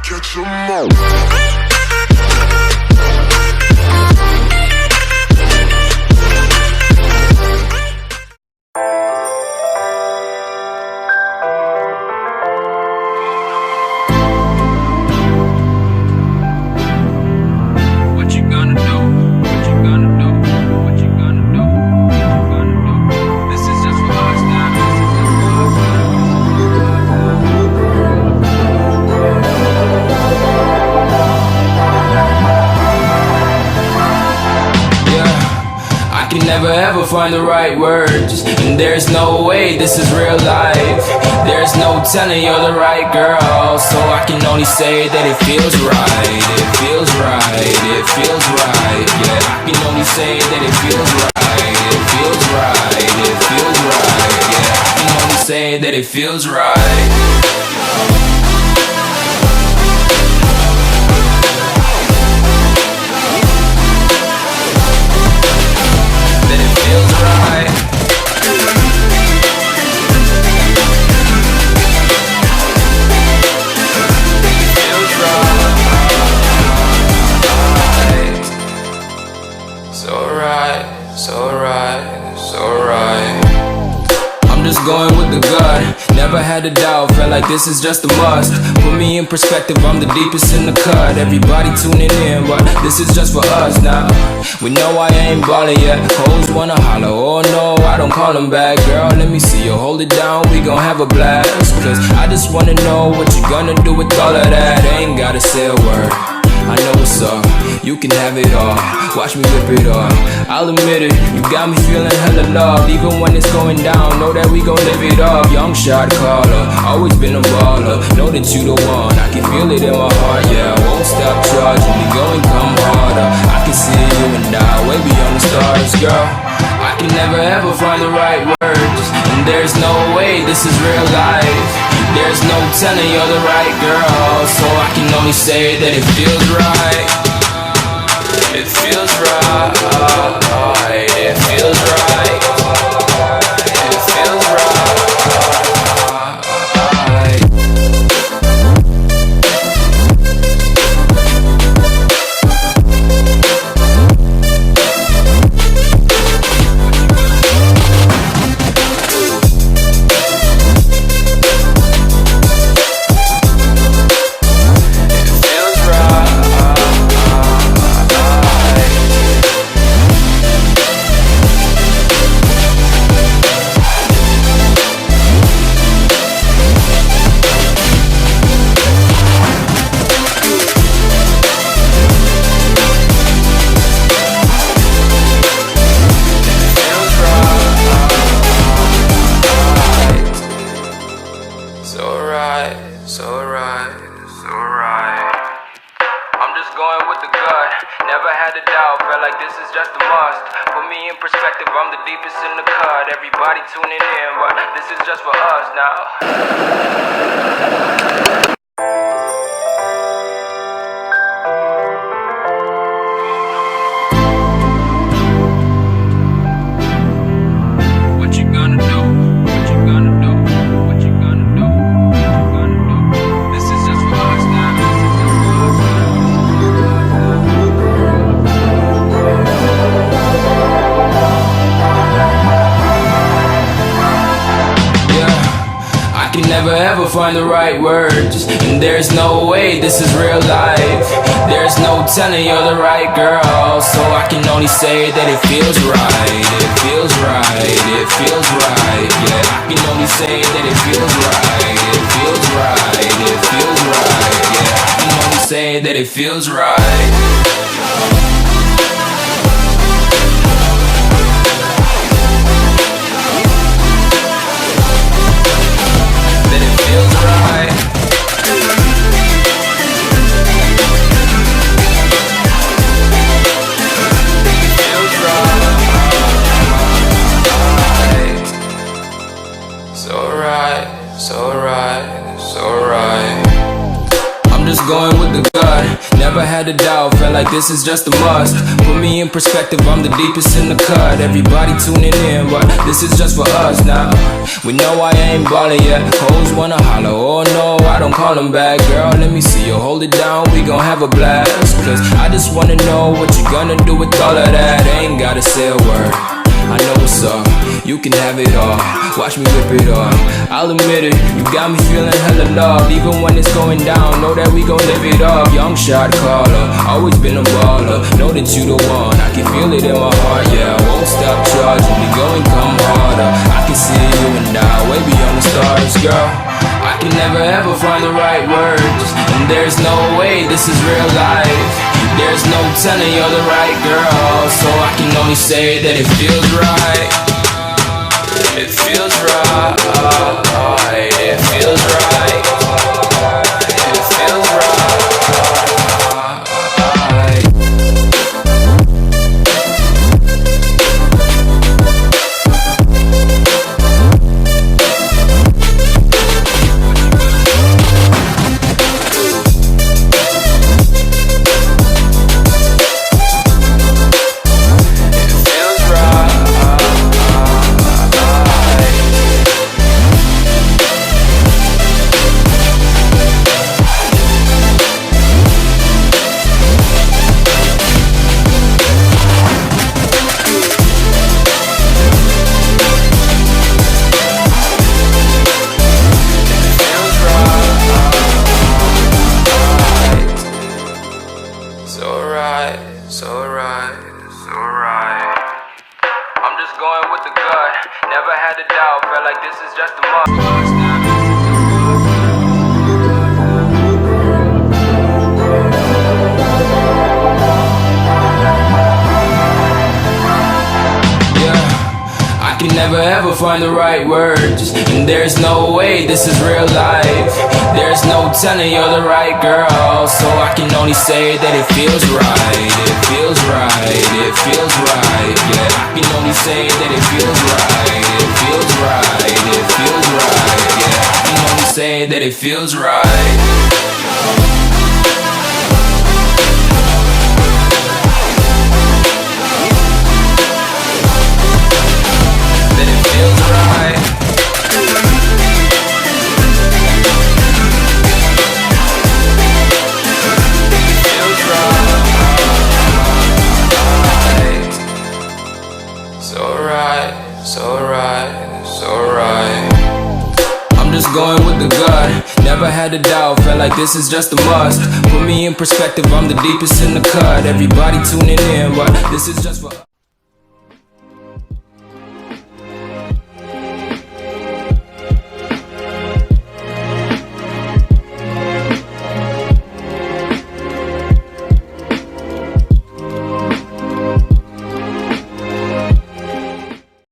Catch 'em all. Never ever find the right words, and there's no way this is real life. There's no telling you're the right girl, so I can only say that it feels right. It feels right, it feels right. Yeah, I can only say that it feels right. It feels right, it feels right. Yeah, I can only say that it feels right. Going with the gut, never had a doubt, felt like this is just a must. Put me in perspective, I'm the deepest in the cut. Everybody tuning in, but this is just for us now. We know I ain't ballin' yet, hoes wanna holler, oh no, I don't call them back. Girl, let me see you hold it down, we gon' have a blast. Cause I just wanna know what you gonna do with all of that. Ain't gotta say a word, I know what's up, you can have it all. Watch me rip it off, I'll admit it, you got me feeling hella love. Even when it's going down, know that we gon' live it up. Young shot caller, always been a baller. Know that you the one, I can feel it in my heart. Yeah, I won't stop charging me, go and come harder. I can see you and I, way beyond the stars, girl. I can never ever find the right words, and there's no way this is real life. There's no telling you're the right girl, so I can only say that it feels right. It feels right. It feels right. It feels right. Everybody tuning in, but this is just for us now. Never ever find the right words, and there's no way this is real life. There's no telling you're the right girl, so I can only say that it feels right. It feels right. It feels right. Yeah, I can only say that it feels right. It feels right. It feels right. Yeah, I can only say that it feels right. Going with the gut, Never had a doubt, felt like this is just a must. Put me in perspective, I'm the deepest in the cut. Everybody tuning in, but this is just for us now. We know I ain't ballin' yet. Hoes wanna holler, oh no, I don't call them back. Girl, let me see you hold it down, we gon' have a blast. Cause I just wanna know what you gonna do with all of that. Ain't gotta say a word, I know what's up, you can have it all. Watch me whip it up, I'll admit it, you got me feeling hella love. Even when it's going down, know that we gon' live it up. Young shot caller, always been a baller. Know that you the one, I can feel it in my heart. Yeah, I won't stop charging, we going come harder. I can see you and I, way beyond the stars, girl. I can never ever find the right words, and there's no way this is real life. There's no telling you're the right girl, so I can only say that it feels right. It feels right. It feels right. It feels right. I'm just going with the gut. Never had a doubt. Felt like this is just a must. I can never ever find the right words, and there's no way this is real life. There's no telling you're the right girl, so I can only say that it feels right. It feels right. It feels right. Yeah, I can only say that it feels right. It feels right. It feels right. Yeah, I can only say that it feels right. I'm just going with the gut, never had a doubt, felt like this is just a must. Put me in perspective, I'm the deepest in the cut. Everybody tuning in, but this is just for